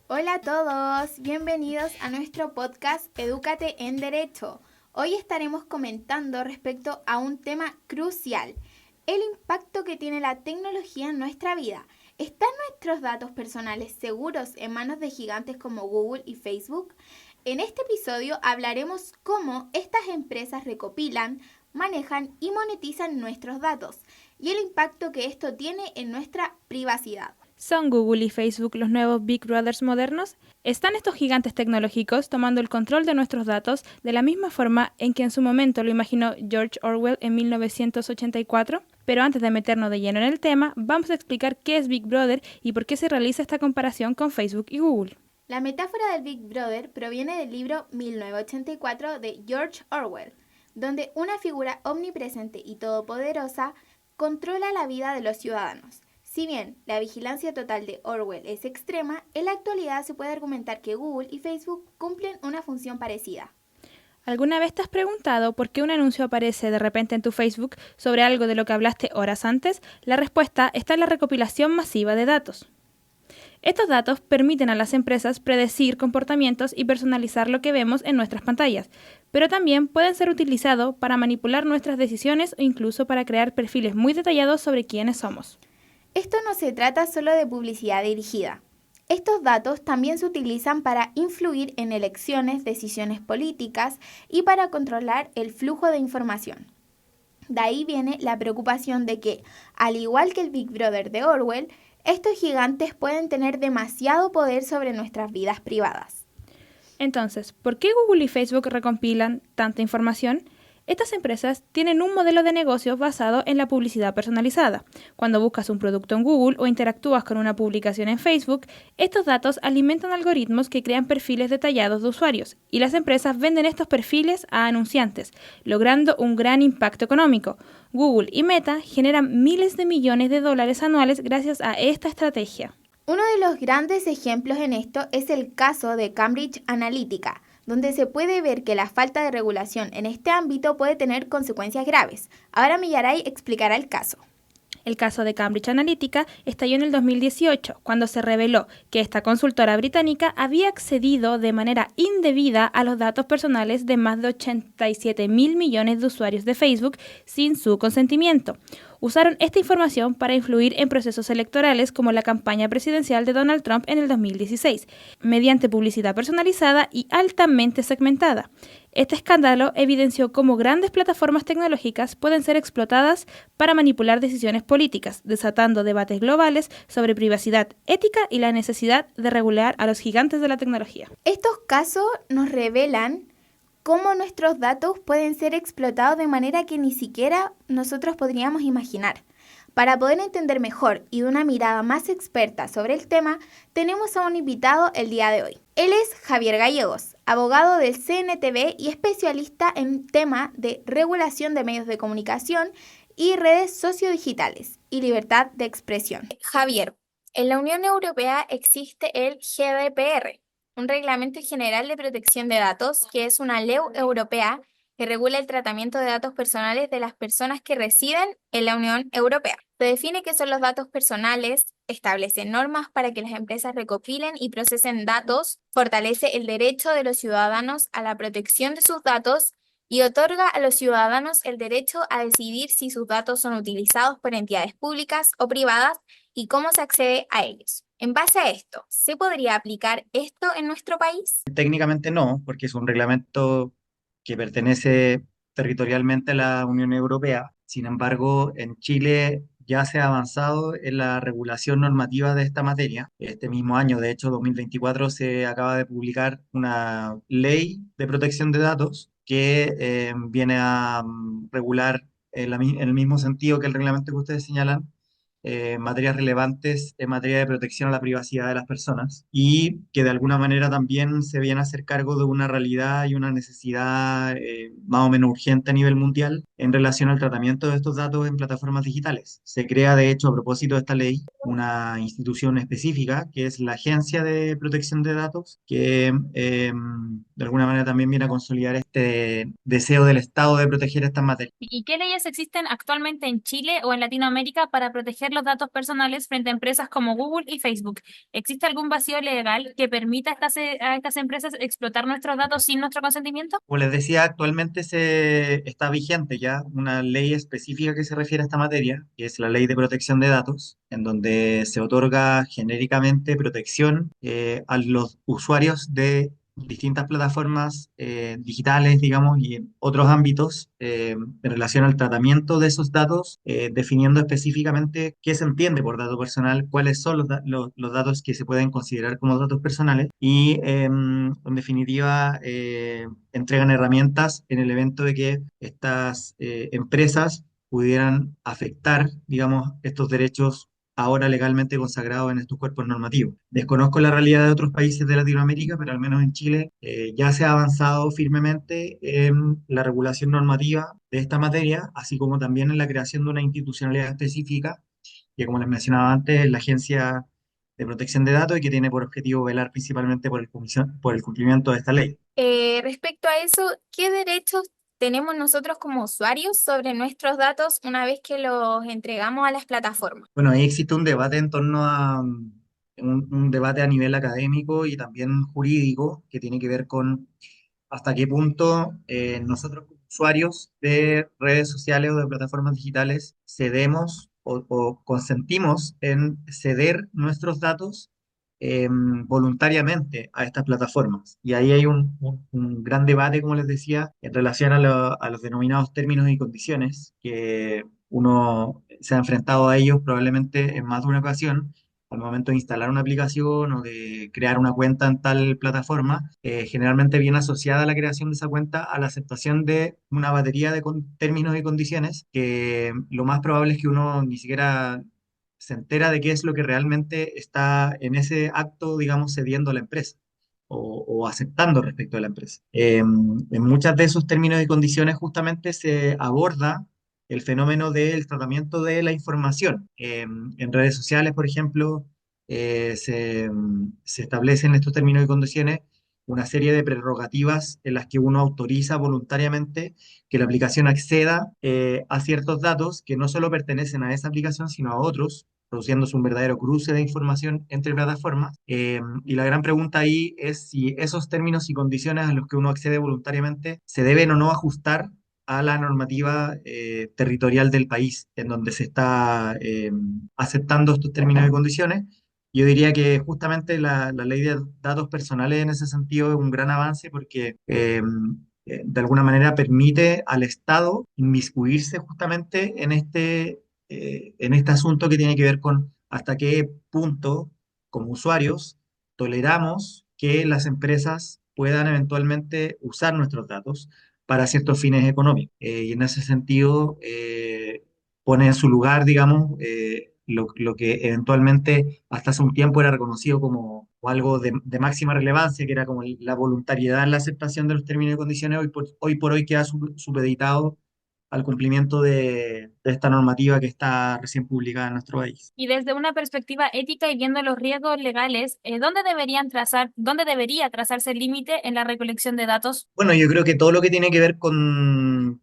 Hola a todos, bienvenidos a nuestro podcast Edúcate en Derecho. Hoy estaremos comentando respecto a un tema crucial, el impacto que tiene la tecnología en nuestra vida. ¿Están nuestros datos personales seguros en manos de gigantes como Google y Facebook? En este episodio hablaremos cómo estas empresas recopilan, manejan y monetizan nuestros datos y el impacto que esto tiene en nuestra privacidad. ¿Son Google y Facebook los nuevos Big Brothers modernos? ¿Están estos gigantes tecnológicos tomando el control de nuestros datos de la misma forma en que en su momento lo imaginó George Orwell en 1984? Pero antes de meternos de lleno en el tema, vamos a explicar qué es Big Brother y por qué se realiza esta comparación con Facebook y Google. La metáfora del Big Brother proviene del libro 1984 de George Orwell, donde una figura omnipresente y todopoderosa controla la vida de los ciudadanos. Si bien la vigilancia total de Orwell es extrema, en la actualidad se puede argumentar que Google y Facebook cumplen una función parecida. ¿Alguna vez te has preguntado por qué un anuncio aparece de repente en tu Facebook sobre algo de lo que hablaste horas antes? La respuesta está en la recopilación masiva de datos. Estos datos permiten a las empresas predecir comportamientos y personalizar lo que vemos en nuestras pantallas, pero también pueden ser utilizados para manipular nuestras decisiones o incluso para crear perfiles muy detallados sobre quiénes somos. Esto no se trata solo de publicidad dirigida. Estos datos también se utilizan para influir en elecciones, decisiones políticas y para controlar el flujo de información. De ahí viene la preocupación de que, al igual que el Big Brother de Orwell, estos gigantes pueden tener demasiado poder sobre nuestras vidas privadas. Entonces, ¿por qué Google y Facebook recompilan tanta información? Estas empresas tienen un modelo de negocio basado en la publicidad personalizada. Cuando buscas un producto en Google o interactúas con una publicación en Facebook, estos datos alimentan algoritmos que crean perfiles detallados de usuarios y las empresas venden estos perfiles a anunciantes, logrando un gran impacto económico. Google y Meta generan miles de millones de dólares anuales gracias a esta estrategia. Uno de los grandes ejemplos en esto es el caso de Cambridge Analytica, donde se puede ver que la falta de regulación en este ámbito puede tener consecuencias graves. Ahora Millaray explicará el caso. El caso de Cambridge Analytica estalló en el 2018, cuando se reveló que esta consultora británica había accedido de manera indebida a los datos personales de más de 87 mil millones de usuarios de Facebook sin su consentimiento. Usaron esta información para influir en procesos electorales como la campaña presidencial de Donald Trump en el 2016, mediante publicidad personalizada y altamente segmentada. Este escándalo evidenció cómo grandes plataformas tecnológicas pueden ser explotadas para manipular decisiones políticas, desatando debates globales sobre privacidad, ética y la necesidad de regular a los gigantes de la tecnología. Estos casos nos revelan cómo nuestros datos pueden ser explotados de manera que ni siquiera nosotros podríamos imaginar. Para poder entender mejor y de una mirada más experta sobre el tema, tenemos a un invitado el día de hoy. Él es Javier Gallegos, abogado del CNTV y especialista en tema de regulación de medios de comunicación y redes sociodigitales y libertad de expresión. Javier, en la Unión Europea existe el GDPR, un Reglamento General de Protección de Datos, que es una ley europea que regula el tratamiento de datos personales de las personas que residen en la Unión Europea. Se define qué son los datos personales, establece normas para que las empresas recopilen y procesen datos, fortalece el derecho de los ciudadanos a la protección de sus datos y otorga a los ciudadanos el derecho a decidir si sus datos son utilizados por entidades públicas o privadas y cómo se accede a ellos. En base a esto, ¿se podría aplicar esto en nuestro país? Técnicamente no, porque es un reglamento que pertenece territorialmente a la Unión Europea. Sin embargo, en Chile ya se ha avanzado en la regulación normativa de esta materia. Este mismo año, de hecho, 2024, se acaba de publicar una ley de protección de datos que viene a regular en el mismo sentido que el reglamento que ustedes señalan, materias relevantes en materia de protección a la privacidad de las personas y que de alguna manera también se viene a hacer cargo de una realidad y una necesidad más o menos urgente a nivel mundial en relación al tratamiento de estos datos en plataformas digitales. Se crea, de hecho, a propósito de esta ley, una institución específica, que es la Agencia de Protección de Datos, que de alguna manera también viene a consolidar este deseo del Estado de proteger estas materias. ¿Y qué leyes existen actualmente en Chile o en Latinoamérica para proteger los datos personales frente a empresas como Google y Facebook? ¿Existe algún vacío legal que permita a estas empresas explotar nuestros datos sin nuestro consentimiento? Como les decía, actualmente se está vigente ya una ley específica que se refiere a esta materia, que es la Ley de Protección de Datos, en donde se otorga genéricamente protección a los usuarios de distintas plataformas digitales, digamos, y en otros ámbitos en relación al tratamiento de esos datos, definiendo específicamente qué se entiende por dato personal, cuáles son los datos que se pueden considerar como datos personales y, en definitiva, entregan herramientas en el evento de que estas empresas pudieran afectar, digamos, estos derechos ahora legalmente consagrados en estos cuerpos normativos. Desconozco la realidad de otros países de Latinoamérica, pero al menos en Chile ya se ha avanzado firmemente en la regulación normativa de esta materia, así como también en la creación de una institucionalidad específica, que como les mencionaba antes, es la Agencia de Protección de Datos y que tiene por objetivo velar principalmente por el cumplimiento de esta ley. Respecto a eso, ¿qué derechos tenemos nosotros como usuarios sobre nuestros datos una vez que los entregamos a las plataformas? Bueno, ahí existe un debate en torno a un debate a nivel académico y también jurídico que tiene que ver con hasta qué punto nosotros como usuarios de redes sociales o de plataformas digitales cedemos o consentimos en ceder nuestros datos voluntariamente a estas plataformas. Y ahí hay un gran debate, como les decía, en relación a los denominados términos y condiciones, que uno se ha enfrentado a ellos probablemente en más de una ocasión al momento de instalar una aplicación o de crear una cuenta en tal plataforma. Generalmente viene asociada a la creación de esa cuenta a la aceptación de una batería de términos y condiciones que lo más probable es que uno ni siquiera se entera de qué es lo que realmente está en ese acto, digamos, cediendo a la empresa o aceptando respecto a la empresa. En muchas de esos términos y condiciones justamente se aborda el fenómeno del tratamiento de la información. En redes sociales, por ejemplo, se establecen en estos términos y condiciones una serie de prerrogativas en las que uno autoriza voluntariamente que la aplicación acceda a ciertos datos que no solo pertenecen a esa aplicación, sino a otros, produciéndose un verdadero cruce de información entre plataformas. Y la gran pregunta ahí es si esos términos y condiciones a los que uno accede voluntariamente se deben o no ajustar a la normativa territorial del país en donde se está aceptando estos términos y condiciones. Yo diría que justamente la ley de datos personales en ese sentido es un gran avance porque de alguna manera permite al Estado inmiscuirse justamente en este asunto que tiene que ver con hasta qué punto, como usuarios, toleramos que las empresas puedan eventualmente usar nuestros datos para ciertos fines económicos. Y en ese sentido, pone en su lugar, digamos, lo que eventualmente hasta hace un tiempo era reconocido como algo de máxima relevancia, que era como la voluntariedad en la aceptación de los términos y condiciones, hoy por hoy queda supeditado al cumplimiento de esta normativa que está recién publicada en nuestro país. Y desde una perspectiva ética y viendo los riesgos legales, ¿dónde debería trazarse el límite en la recolección de datos? Bueno, yo creo que todo lo que tiene que ver con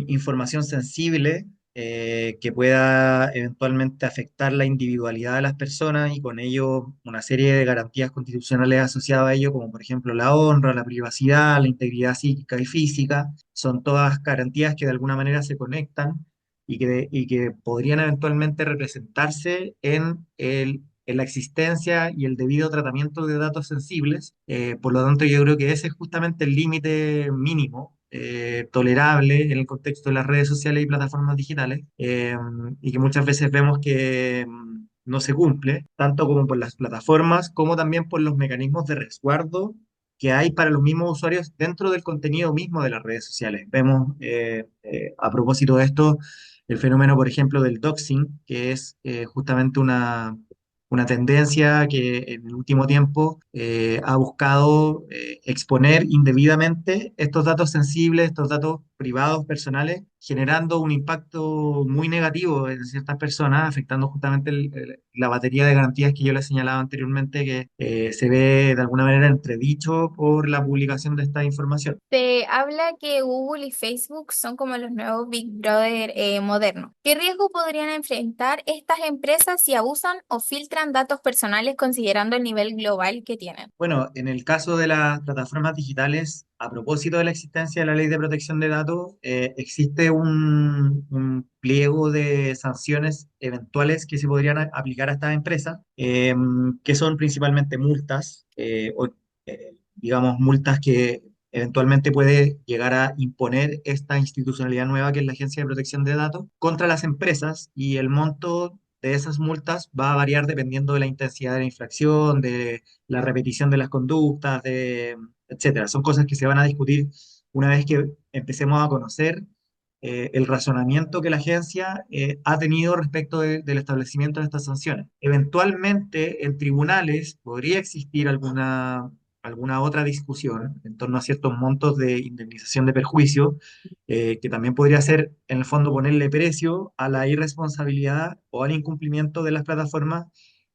información sensible que pueda eventualmente afectar la individualidad de las personas y con ello una serie de garantías constitucionales asociadas a ello, como por ejemplo la honra, la privacidad, la integridad psíquica y física, son todas garantías que de alguna manera se conectan y que podrían eventualmente representarse en la existencia y el debido tratamiento de datos sensibles. Por lo tanto, yo creo que ese es justamente el límite mínimo tolerable en el contexto de las redes sociales y plataformas digitales, y que muchas veces vemos que no se cumple, tanto como por las plataformas, como también por los mecanismos de resguardo que hay para los mismos usuarios dentro del contenido mismo de las redes sociales. Vemos, a propósito de esto, el fenómeno, por ejemplo, del doxing, que es justamente una tendencia que en el último tiempo ha buscado exponer indebidamente estos datos sensibles, estos datos privados, personales, generando un impacto muy negativo en ciertas personas, afectando justamente la batería de garantías que yo les señalaba anteriormente, que se ve de alguna manera entredicho por la publicación de esta información. Se habla que Google y Facebook son como los nuevos Big Brother modernos. ¿Qué riesgo podrían enfrentar estas empresas si abusan o filtran datos personales considerando el nivel global que tienen? Bueno, en el caso de las plataformas digitales, a propósito de la existencia de la Ley de Protección de Datos, existe un pliego de sanciones eventuales que se podrían aplicar a estas empresas, que son principalmente multas, digamos, multas que eventualmente puede llegar a imponer esta institucionalidad nueva que es la Agencia de Protección de Datos contra las empresas, y el monto de esas multas va a variar dependiendo de la intensidad de la infracción, de la repetición de las conductas, etcétera. Son cosas que se van a discutir una vez que empecemos a conocer el razonamiento que la agencia ha tenido respecto del establecimiento de estas sanciones. Eventualmente, en tribunales podría existir alguna otra discusión en torno a ciertos montos de indemnización de perjuicio, que también podría ser, en el fondo, ponerle precio a la irresponsabilidad o al incumplimiento de las plataformas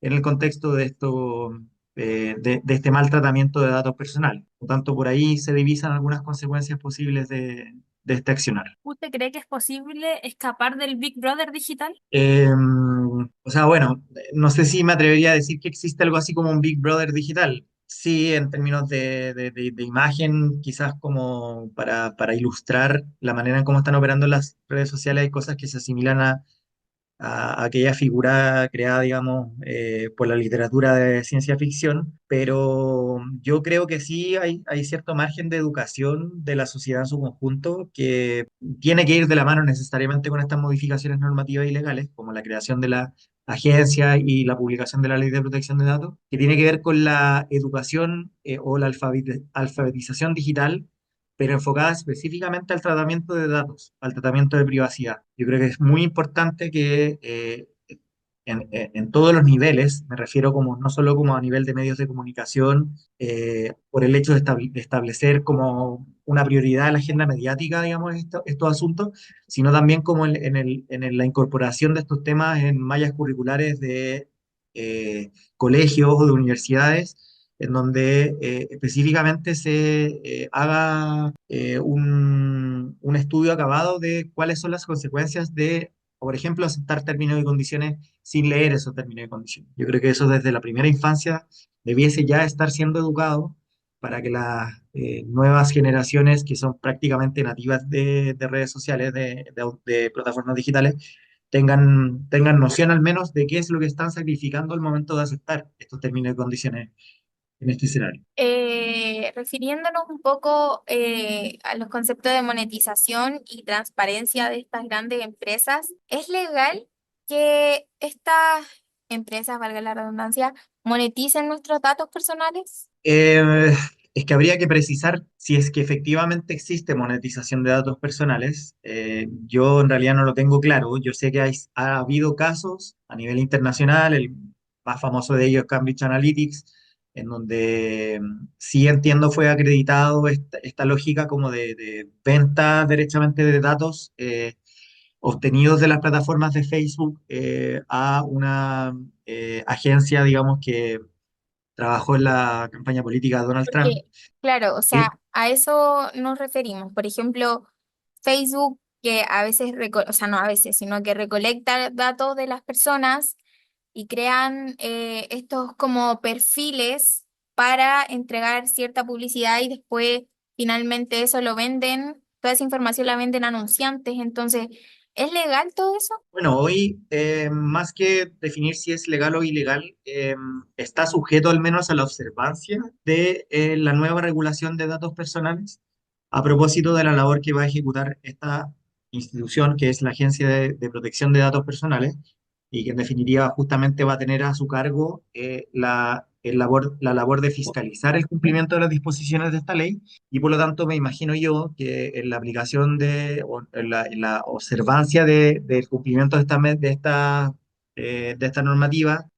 en el contexto de esto, de este maltratamiento de datos personales. Por tanto, por ahí se divisan algunas consecuencias posibles de este accionar. ¿Usted cree que es posible escapar del Big Brother digital? O sea, bueno, no sé si me atrevería a decir que existe algo así como un Big Brother digital. Sí, en términos de imagen, quizás como para ilustrar la manera en cómo están operando las redes sociales, hay cosas que se asimilan a aquella figura creada, digamos, por la literatura de ciencia ficción, pero yo creo que sí hay cierto margen de educación de la sociedad en su conjunto que tiene que ir de la mano necesariamente con estas modificaciones normativas y legales, como la creación de la agencia y la publicación de la Ley de Protección de Datos, que tiene que ver con la educación o la alfabetización digital, pero enfocada específicamente al tratamiento de datos, al tratamiento de privacidad. Yo creo que es muy importante que en todos los niveles, me refiero como no solo como a nivel de medios de comunicación, por el hecho de establecer como una prioridad en la agenda mediática, digamos, estos asuntos, sino también como la incorporación de estos temas en mallas curriculares de colegios o de universidades, en donde específicamente se haga un estudio acabado de cuáles son las consecuencias de, por ejemplo, aceptar términos y condiciones sin leer esos términos y condiciones. Yo creo que eso desde la primera infancia debiese ya estar siendo educado para que las nuevas generaciones que son prácticamente nativas de redes sociales, de plataformas digitales, tengan noción al menos de qué es lo que están sacrificando al momento de aceptar estos términos y condiciones en este escenario. Refiriéndonos un poco a los conceptos de monetización y transparencia de estas grandes empresas, ¿es legal que estas empresas, valga la redundancia, moneticen nuestros datos personales? Eh, es que habría que precisar si es que efectivamente existe monetización de datos personales. Yo en realidad no lo tengo claro. Yo sé que ha habido casos a nivel internacional, el más famoso de ellos es Cambridge Analytics, en donde sí entiendo fue acreditado esta lógica como de venta derechamente de datos obtenidos de las plataformas de Facebook a una agencia, digamos, que trabajó en la campaña política de Donald Trump. Porque, claro, o Y, sea, a eso nos referimos. Por ejemplo, Facebook, que a veces, o sea, no a veces, sino que recolecta datos de las personas y crean estos como perfiles para entregar cierta publicidad y después finalmente eso lo venden, toda esa información la venden a anunciantes. Entonces, ¿es legal todo eso? bueno, hoy, más que definir si es legal o ilegal, está sujeto al menos a la observancia de la nueva regulación de datos personales a propósito de la labor que va a ejecutar esta institución, que es la Agencia de Protección de Datos Personales, y que en definitiva justamente va a tener a su cargo la labor de fiscalizar el cumplimiento de las disposiciones de esta ley, y por lo tanto me imagino yo que en la aplicación o en la observancia del cumplimiento de esta normativa,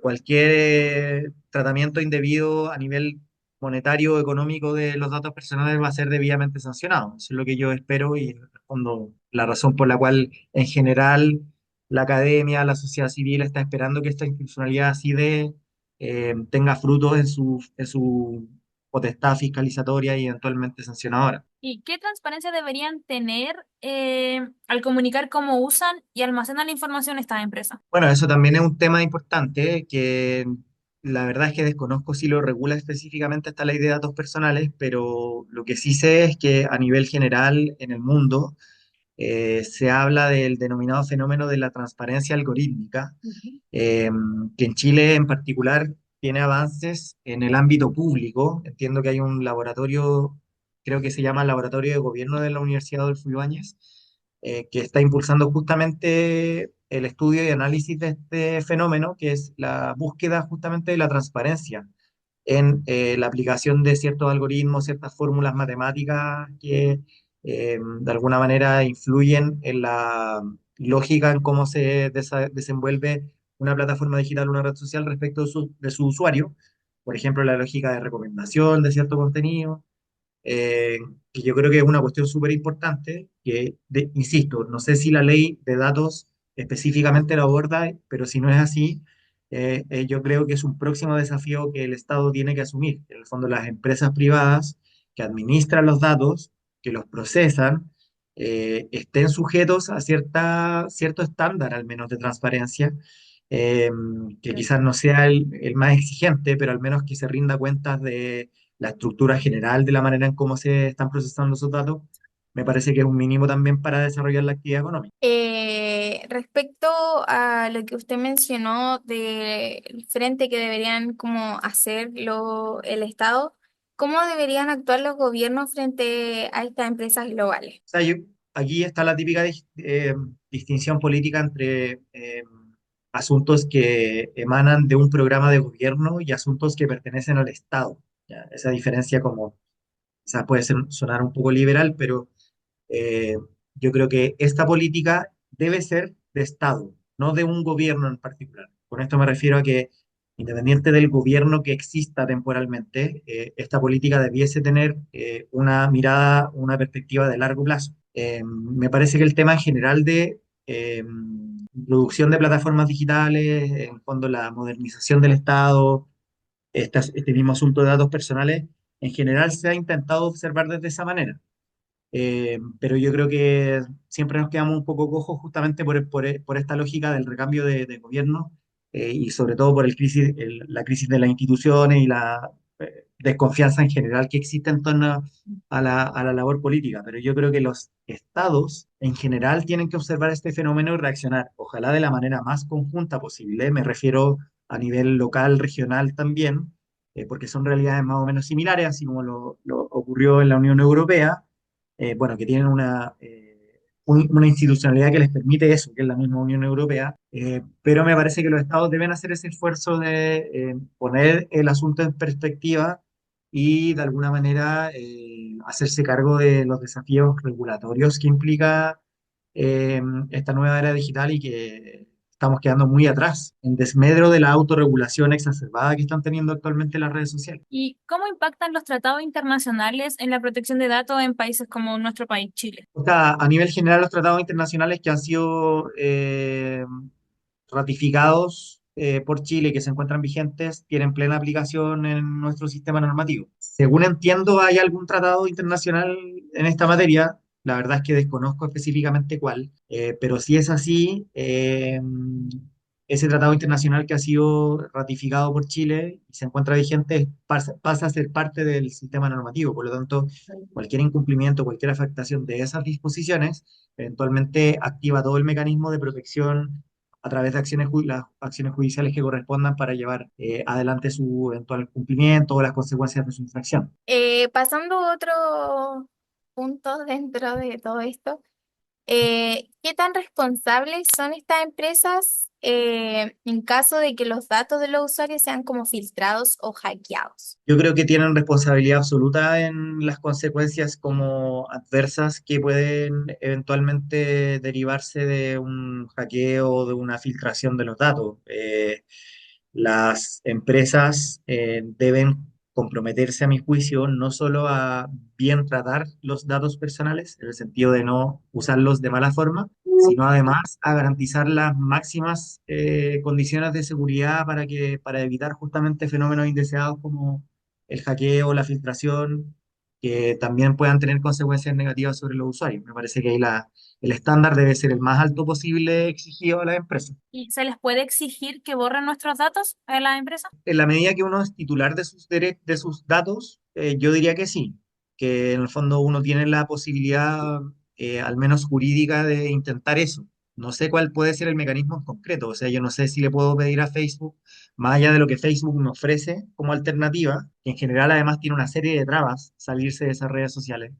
cualquier tratamiento indebido a nivel monetario o económico de los datos personales va a ser debidamente sancionado. Eso es lo que yo espero y en el fondo la razón por la cual en general la academia, la sociedad civil está esperando que esta institucionalidad así de tenga frutos en su potestad fiscalizatoria y eventualmente sancionadora. ¿Y qué transparencia deberían tener al comunicar cómo usan y almacenan la información estas empresas? Bueno, eso también es un tema importante que la verdad es que desconozco si lo regula específicamente esta ley de datos personales, pero lo que sí sé es que a nivel general en el mundo se habla del denominado fenómeno de la transparencia algorítmica, Ujú. eh, que en Chile en particular tiene avances en el ámbito público. Entiendo que hay un laboratorio, creo que se llama Laboratorio de Gobierno de la Universidad Adolfo Ibáñez, que está impulsando justamente el estudio y análisis de este fenómeno, que es la búsqueda justamente de la transparencia en la aplicación de ciertos algoritmos, ciertas fórmulas matemáticas que de alguna manera influyen en la lógica en cómo se desenvuelve una plataforma digital, una red social respecto de su usuario. Por ejemplo, la lógica de recomendación de cierto contenido, eh, que yo creo que es una cuestión súper importante, que, insisto, no sé si la ley de datos específicamente lo aborda, pero si no es así, yo creo que es un próximo desafío que el Estado tiene que asumir. En el fondo, las empresas privadas que administran los datos, que los procesan, estén sujetos a cierto estándar, al menos de transparencia, eh, que quizás no sea el más exigente, pero al menos que se rinda cuentas de la estructura general de la manera en cómo se están procesando esos datos, me parece que es un mínimo también para desarrollar la actividad económica. Respecto a lo que usted mencionó del frente que deberían como hacer el Estado, ¿cómo deberían actuar los gobiernos frente a estas empresas globales? O sea, aquí está la típica distinción política entre asuntos que emanan de un programa de gobierno y asuntos que pertenecen al Estado. ¿Ya? Esa diferencia como, quizás puede sonar un poco liberal, pero Eh, yo creo que esta política debe ser de Estado, no de un gobierno en particular. Con esto me refiero a que, independiente del gobierno que exista temporalmente, esta política debiese tener una mirada, una perspectiva de largo plazo. Me parece que el tema en general de producción de plataformas digitales, en el fondo la modernización del Estado, este mismo asunto de datos personales, en general se ha intentado observar desde esa manera. Pero yo creo que siempre nos quedamos un poco cojos justamente por esta lógica del recambio de gobierno y sobre todo por la crisis de las instituciones y la desconfianza en general que existe en torno a la labor política. Pero yo creo que los estados en general tienen que observar este fenómeno y reaccionar, ojalá de la manera más conjunta posible. Me refiero a nivel local, regional también, porque son realidades más o menos similares, así como lo ocurrió en la Unión Europea, bueno, que tienen una institucionalidad que les permite eso, que es la misma Unión Europea, pero me parece que los estados deben hacer ese esfuerzo de poner el asunto en perspectiva y de alguna manera hacerse cargo de los desafíos regulatorios que implica esta nueva era digital y que estamos quedando muy atrás, en desmedro de la autorregulación exacerbada que están teniendo actualmente las redes sociales. ¿Y cómo impactan los tratados internacionales en la protección de datos en países como nuestro país, Chile? O sea, a nivel general, los tratados internacionales que han sido ratificados por Chile, que se encuentran vigentes, tienen plena aplicación en nuestro sistema normativo. Según entiendo, hay algún tratado internacional en esta materia. La verdad es que desconozco específicamente cuál, pero si es así, ese tratado internacional que ha sido ratificado por Chile y se encuentra vigente pasa a ser parte del sistema normativo. Por lo tanto, cualquier incumplimiento, cualquier afectación de esas disposiciones, eventualmente activa todo el mecanismo de protección a través de las acciones judiciales que correspondan para llevar adelante su eventual cumplimiento o las consecuencias de su infracción. Pasando a otro punto dentro de todo esto, ¿qué tan responsables son estas empresas en caso de que los datos de los usuarios sean como filtrados o hackeados? Yo creo que tienen responsabilidad absoluta en las consecuencias como adversas que pueden eventualmente derivarse de un hackeo o de una filtración de los datos. Las empresas deben comprometerse, a mi juicio, no solo a bien tratar los datos personales, en el sentido de no usarlos de mala forma, sino además a garantizar las máximas condiciones de seguridad para evitar justamente fenómenos indeseados como el hackeo, la filtración, que también puedan tener consecuencias negativas sobre los usuarios. Me parece que ahí el estándar debe ser el más alto posible exigido a las empresas. ¿Y se les puede exigir que borren nuestros datos a la empresa? En la medida que uno es titular de sus datos, yo diría que sí, que en el fondo uno tiene la posibilidad, al menos jurídica, de intentar eso. No sé cuál puede ser el mecanismo en concreto, o sea, yo no sé si le puedo pedir a Facebook, más allá de lo que Facebook me ofrece como alternativa, que en general además tiene una serie de trabas salirse de esas redes sociales,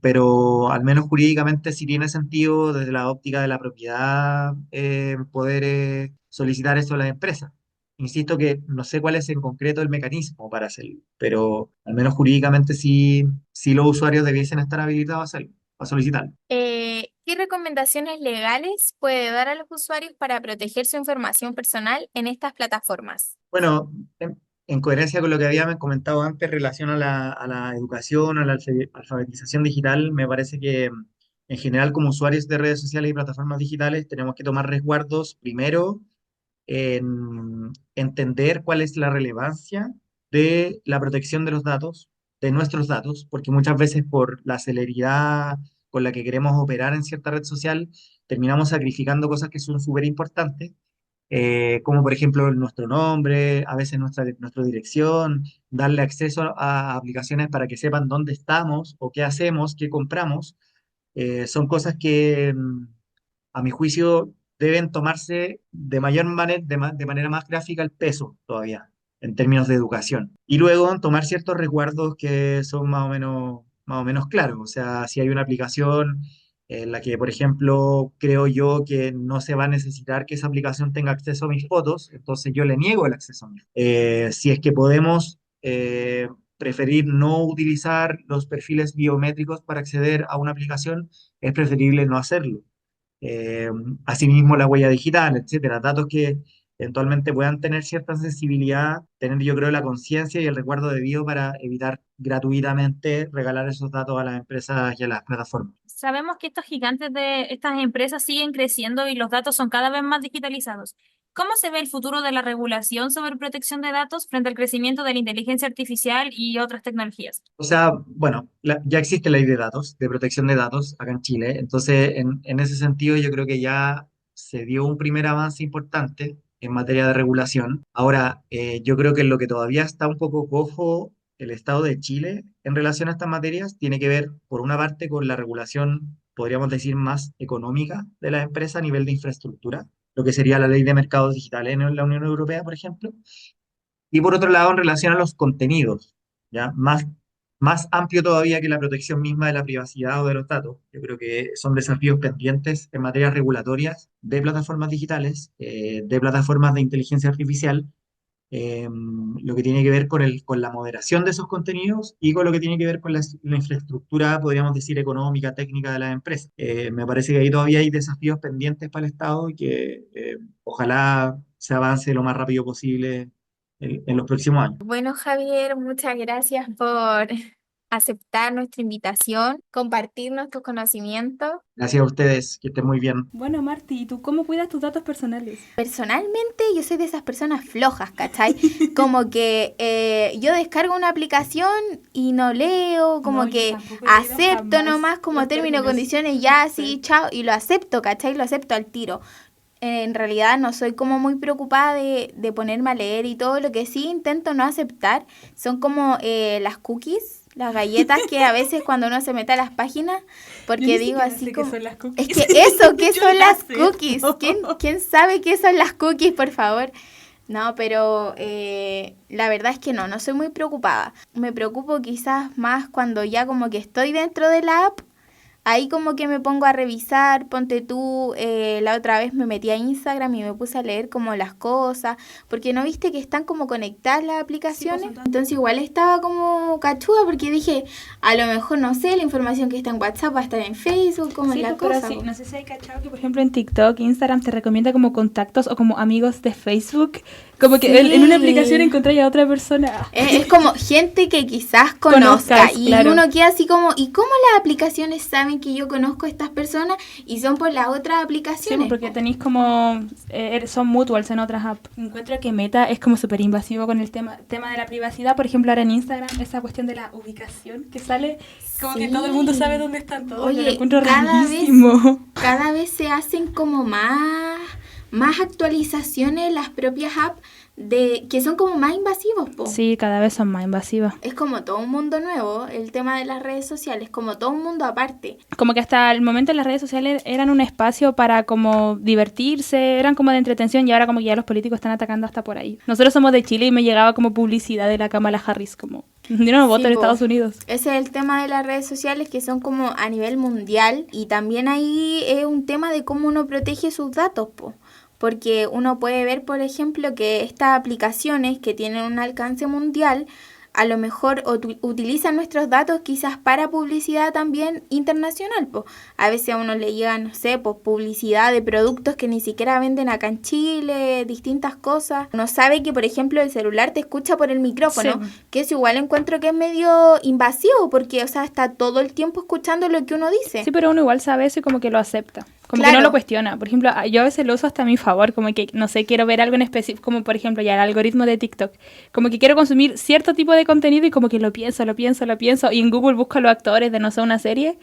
pero al menos jurídicamente sí tiene sentido desde la óptica de la propiedad poder solicitar eso a las empresas. Insisto que no sé cuál es en concreto el mecanismo para hacerlo, pero al menos jurídicamente sí los usuarios debiesen estar habilitados a hacerlo, a solicitarlo. ¿Qué recomendaciones legales puede dar a los usuarios para proteger su información personal en estas plataformas? Bueno, en coherencia con lo que había comentado antes en relación a la educación, a la alfabetización digital, me parece que en general como usuarios de redes sociales y plataformas digitales tenemos que tomar resguardos primero en entender cuál es la relevancia de la protección de los datos, de nuestros datos, porque muchas veces por la celeridad con la que queremos operar en cierta red social, terminamos sacrificando cosas que son súper importantes, como por ejemplo nuestro nombre, a veces nuestra dirección, darle acceso a aplicaciones para que sepan dónde estamos o qué hacemos, qué compramos. Son cosas que a mi juicio, deben tomarse de mayor manera, de manera más gráfica el peso todavía, en términos de educación. Y luego tomar ciertos resguardos que son más o menos claros. O sea, si hay una aplicación en la que, por ejemplo, creo yo que no se va a necesitar que esa aplicación tenga acceso a mis fotos, entonces yo le niego el acceso a mis fotos. Si es que podemos preferir no utilizar los perfiles biométricos para acceder a una aplicación, es preferible no hacerlo. eh, Asimismo la huella digital, etcétera, datos que eventualmente puedan tener cierta sensibilidad, tener yo creo la conciencia y el recuerdo debido para evitar gratuitamente regalar esos datos a las empresas y a las plataformas. Sabemos que estos gigantes de estas empresas siguen creciendo y los datos son cada vez más digitalizados. ¿Cómo se ve el futuro de la regulación sobre protección de datos frente al crecimiento de la inteligencia artificial y otras tecnologías? O sea, bueno, ya existe ley de datos, de protección de datos acá en Chile, entonces en ese sentido yo creo que ya se dio un primer avance importante en materia de regulación. Ahora, yo creo que lo que todavía está un poco cojo el Estado de Chile en relación a estas materias tiene que ver, por una parte, con la regulación, podríamos decir, más económica de las empresas a nivel de infraestructura, lo que sería la ley de mercados digitales en la Unión Europea, por ejemplo, y por otro lado, en relación a los contenidos, ¿ya? Más amplio todavía que la protección misma de la privacidad o de los datos. Yo creo que son desafíos pendientes en materias regulatorias de plataformas digitales, de plataformas de inteligencia artificial, lo que tiene que ver con la moderación de esos contenidos y con lo que tiene que ver con la infraestructura, podríamos decir, económica, técnica de las empresas. Me parece que ahí todavía hay desafíos pendientes para el Estado y que ojalá se avance lo más rápido posible en los próximos años. Bueno, Javier, muchas gracias por aceptar nuestra invitación, compartirnos tus conocimientos. Gracias a ustedes, que estén muy bien. Bueno, Marti, ¿y tú cómo cuidas tus datos personales? Personalmente, yo soy de esas personas flojas, ¿cachai? Como que yo descargo una aplicación y no leo, como No, yo que tampoco he leído acepto jamás nomás como los términos, términos. condiciones, ya así, Sí. chao, y lo acepto, ¿cachai? Lo acepto al tiro. En realidad no soy como muy preocupada de ponerme a leer y todo. Lo que sí intento no aceptar son como las cookies, las galletas que a veces cuando uno se mete a las páginas, porque digo así como... Son las cookies. Es que eso, ¿qué Yo son las sé. cookies? ¿Quién sabe qué son las cookies, por favor? No, pero la verdad es que no soy muy preocupada. Me preocupo quizás más cuando ya como que estoy dentro de la app. ahí como que me pongo a revisar, ponte tú, la otra vez me metí a Instagram y me puse a leer como las cosas, porque no viste que están como conectadas las aplicaciones, Sí, pues, entonces igual estaba como cachuda porque dije, a lo mejor no sé, la información que está en WhatsApp va a estar en Facebook, como Sí, es la pues, pero cosa. sí, Po. no sé si hay cachado que, por ejemplo, en TikTok, Instagram te recomienda como contactos o como amigos de Facebook. Como que en una aplicación Sí. encontráis a otra persona. Es como gente que quizás conozca Conozcas, y claro. uno queda así como, ¿y cómo las aplicaciones saben que yo conozco a estas personas y son por las otras Sí, aplicaciones? pues, porque tenéis como... son mutuals en otras apps. Encuentro que Meta es como súper invasivo con el tema de la privacidad. Por ejemplo, ahora en Instagram, esa cuestión de la ubicación que sale, como que Sí. todo el mundo sabe dónde están todos. Yo lo Oye, encuentro cada rarísimo. cada vez se hacen como más actualizaciones las propias apps que son como más invasivos, po. Sí, cada vez son más invasivas. Es como todo un mundo nuevo, el tema de las redes sociales, como todo un mundo aparte. Como que hasta el momento las redes sociales eran un espacio para como divertirse, eran como de entretención y ahora como que ya los políticos están atacando hasta por ahí. Nosotros somos de Chile y me llegaba como publicidad de la Kamala Harris, como yo no voto en po. Estados Unidos. Ese es el tema de las redes sociales que son como a nivel mundial y también ahí es un tema de cómo uno protege sus datos, po. Porque uno puede ver, por ejemplo, que estas aplicaciones que tienen un alcance mundial a lo mejor utilizan nuestros datos quizás para publicidad también internacional, pues. A veces a uno le llega, no sé, pues publicidad de productos que ni siquiera venden acá en Chile, distintas cosas. Uno sabe que, por ejemplo, el celular te escucha por el micrófono, Sí. que eso igual encuentro que es medio invasivo, porque, o sea, está todo el tiempo escuchando lo que uno dice. Sí, pero uno igual sabe eso y como que lo acepta. Como Claro. que no lo cuestiona. Por ejemplo, yo a veces lo uso hasta a mi favor, como que, no sé, quiero ver algo en específico, como por ejemplo ya el algoritmo de TikTok. Como que quiero consumir cierto tipo de contenido y como que lo pienso, y en Google busco los actores de, no sé, una serie.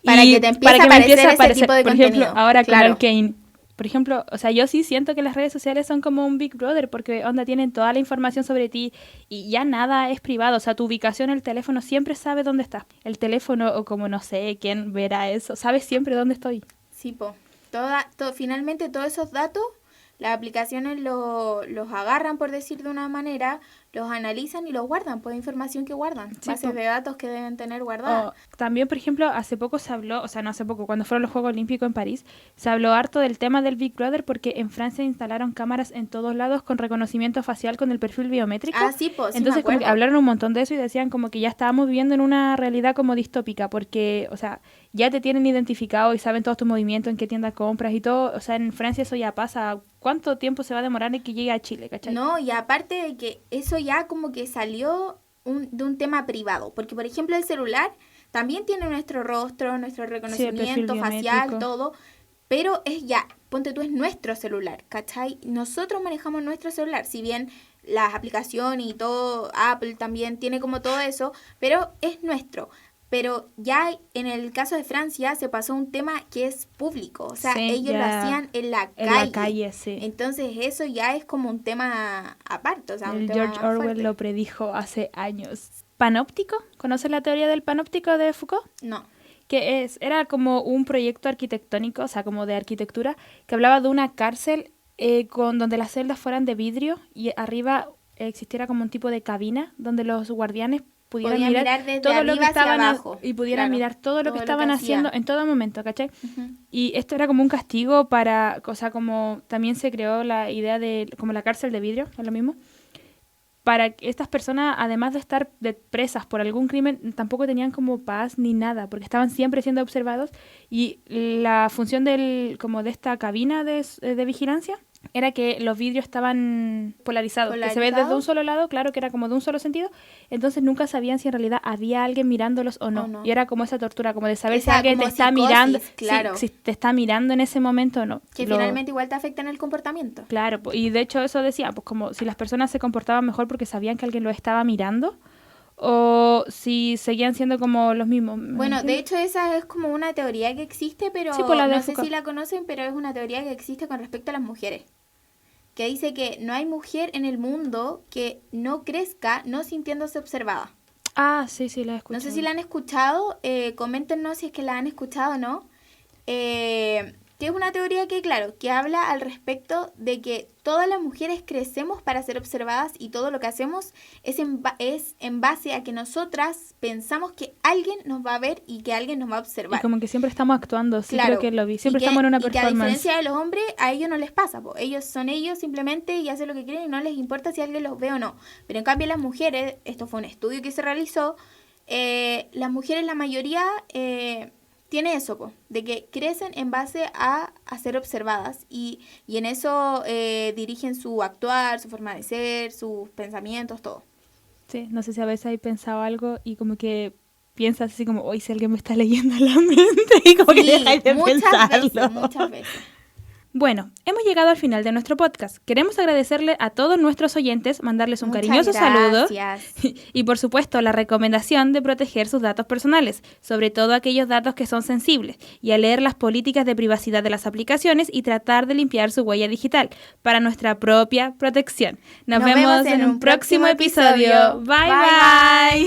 Para y que te empiece a aparecer ese tipo de por contenido. ejemplo, ahora Claro. con Arcane. Por ejemplo, o sea, yo sí siento que las redes sociales son como un Big Brother, porque onda tienen toda la información sobre ti y ya nada es privado. O sea, tu ubicación, el teléfono siempre sabe dónde estás. El teléfono o como no sé quién verá eso, sabe siempre dónde estoy. Sí, po. Finalmente todos esos datos, las aplicaciones los agarran, por decir de una manera, los analizan y los guardan, pues información que guardan, Sí, bases po. de datos que deben tener guardadas. También, por ejemplo, hace poco se habló, o sea, no hace poco, cuando fueron los Juegos Olímpicos en París, se habló harto del tema del Big Brother porque en Francia instalaron cámaras en todos lados con reconocimiento facial con el perfil biométrico. Ah, sí, pues, sí Entonces, me como que acuerdo. hablaron un montón de eso y decían como que ya estábamos viviendo en una realidad como distópica porque, o sea, ya te tienen identificado y saben todos tus movimientos, en qué tienda compras y todo. O sea, en Francia eso ya pasa. ¿Cuánto tiempo se va a demorar en que llegue a Chile, cachai? No, y aparte de que eso ya como que salió de un tema privado, porque por ejemplo el celular también tiene nuestro rostro, nuestro reconocimiento facial, biométrico. todo, pero es ya, ponte tú, es nuestro celular, ¿cachai? Nosotros manejamos nuestro celular, si bien las aplicaciones y todo, Apple también tiene como todo eso, pero es nuestro. Pero ya en el caso de Francia se pasó un tema que es público, o sea, Sí, ellos lo ya hacían en la En calle. la calle, sí. Entonces eso ya es como un tema aparte, o sea, un El tema George más Orwell fuerte. lo predijo hace años. ¿Panóptico? ¿Conoces la teoría del panóptico de Foucault? No. Que era como un proyecto arquitectónico, o sea, como de arquitectura, que hablaba de una cárcel con donde las celdas fueran de vidrio y arriba existiera como un tipo de cabina donde los guardianes pudieran Podían mirar mirar desde todo lo que arriba hacia estaban abajo, y pudieran claro, mirar todo lo todo que lo que estaban haciendo hacían. en todo momento, ¿cachai? Ujú. Y esto era como un castigo para, o sea, como también se creó la idea de como la cárcel de vidrio, es lo mismo, para que estas personas, además de estar presas por algún crimen, tampoco tenían como paz ni nada, porque estaban siempre siendo observados y la función como de esta cabina de vigilancia era que los vidrios estaban polarizados, que se ve desde un solo lado, claro que era como de un solo sentido, entonces nunca sabían si en realidad había alguien mirándolos o no. O no. Y era como esa tortura, como de saber si Esa alguien te como está psicosis, mirando, claro. si te está mirando en ese momento o no. Que finalmente igual te afecta en el comportamiento. Claro, y de hecho eso decía, pues como si las personas se comportaban mejor porque sabían que alguien lo estaba mirando o si seguían siendo como los mismos. Bueno, de hecho esa es como una teoría que existe, pero Sí, pues la de no sé Foucault. si la conocen, pero es una teoría que existe con respecto a las mujeres. Que dice que no hay mujer en el mundo que no crezca no sintiéndose observada. Ah, sí, la he escuchado. No sé si la han escuchado, coméntenos si es que la han escuchado o no. que es una teoría que, claro, que habla al respecto de que todas las mujeres crecemos para ser observadas y todo lo que hacemos es en base a que nosotras pensamos que alguien nos va a ver y que alguien nos va a observar. Y como que siempre estamos actuando, sí, Claro. creo que lo vi. Siempre Y que- estamos en una y que a performance. diferencia de los hombres, a ellos no les pasa, po. Ellos son ellos simplemente y hacen lo que quieren y no les importa si alguien los ve o no. Pero en cambio las mujeres, esto fue un estudio que se realizó, las mujeres, la mayoría, tiene eso, po, de que crecen en base a ser observadas y en eso dirigen su actuar, su forma de ser, sus pensamientos, todo. Sí, no sé si a veces hay pensado algo y como que piensas así como, hoy si alguien me está leyendo la mente y como que Sí, dejáis de pensarlo. muchas veces. Bueno, hemos llegado al final de nuestro podcast. Queremos agradecerle a todos nuestros oyentes, mandarles un Muchas cariñoso saludo gracias. y por supuesto la recomendación de proteger sus datos personales, sobre todo aquellos datos que son sensibles, y a leer las políticas de privacidad de las aplicaciones y tratar de limpiar su huella digital para nuestra propia protección. Nos vemos en un próximo episodio. Bye bye.